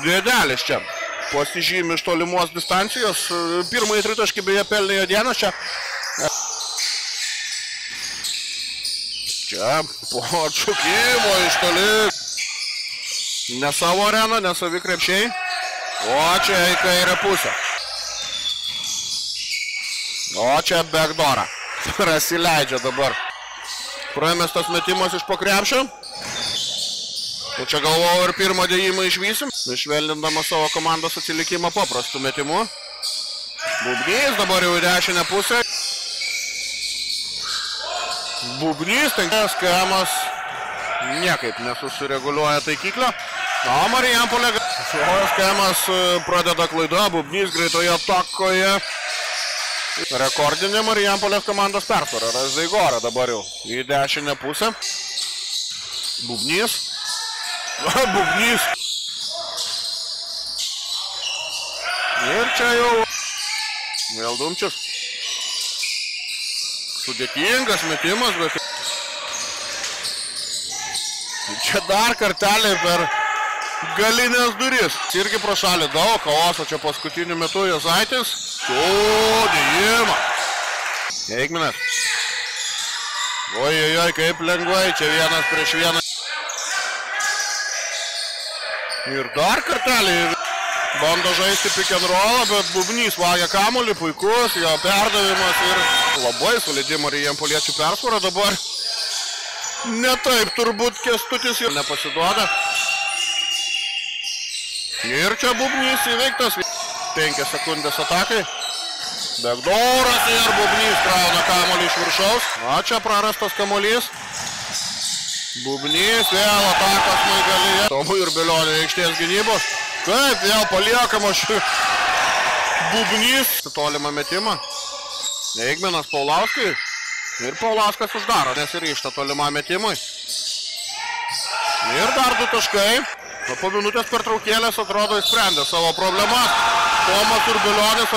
Dėdelis čia pasižymi iš tolimos distancijos. Pirmąjį tritaškį beje pelnė Jodėnas čia. Čia po atšaukimo iš toli. Ne savo areną, ne savi krepšiai. O čia į kairę pusę. O čia backdoorą. Prasileidžia dabar. Pramestas metimas iš po krepšio. O čia galvojau ir pirmą dėjimą išvysim. Išvelnindamas savo komandos atsilikimą paprastų metimų. Bubnys dabar jau į dešinę pusę. Bubnys, tenkas Kemas niekaip nesusireguliuoja taikiklio. O Marijampolė, Kemas pradeda klaidą, Bubnys greitoje atakoje. Rekordinė Marijampolės komandos persvara. Razdaigora dabar jau į dešinę pusę. Bubnys. Bubnys. Ir čia jau vėl Dumčius. Sudėtingas metimas, bet čia dar kartelį per galinės duris. Irgi pro šalį daug chaoso čia paskutiniu metu Jozaitis. Sudėjimą. Eikminas. Ojojoj, kaip lengvai, čia vienas prieš vieną. Ir dar kartelį bando žaisti pick and rollą, bet Bubnys vagia kamuolį, puikus, jo perdavimas ir labai solidi Marijampoliečių persvara dabar. Ne taip turbūt Kęstutis jau nepasiduoda. Ir čia Bubnys įveiktas. 5 sekundės atakai. Backdooras ir Bubnys krauna kamuolį iš viršaus. O čia prarastas kamuolys. Bubnys vėl atakos Maigalyje. Tomui ir Belionio aikštės gynybos. Kaip vėl paliekama Bubnys. Tolimą metimą. Eigminas Paulauskui. Ir Paulauskas uždaro, nesiryžta tolimą metimui. Ir dar 2 taškai. Po minutės pertraukėlės atrodo išsprendė savo problemas. Tomas ir Belionis.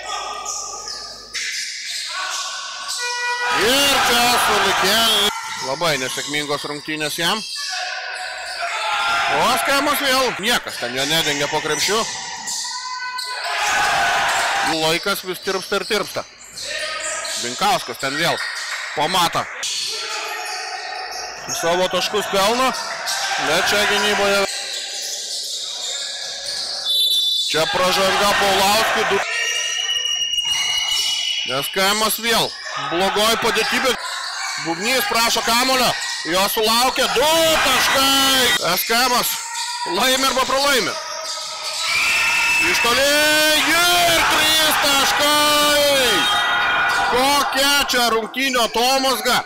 Ir čia sulikėlė. Labai nesėkmingos rungtynės jam. O Kemas vėl. Niekas ten jo nedengia po krepšiu. Laikas vis tirpsta ir tirpsta. Binkauskas ten vėl pamata. Savo taškus pelno. Bet čia gynyboje. Čia pražanga Paulauskui. Nes Kemas vėl blogoj padėtybė. Bubnys prašo kamuolio. Jo sulaukia 2 taškai. Kemas laimi arba pralaimi. Iš toli ir 3 taškai. Kokia čia rungtynio atomazga.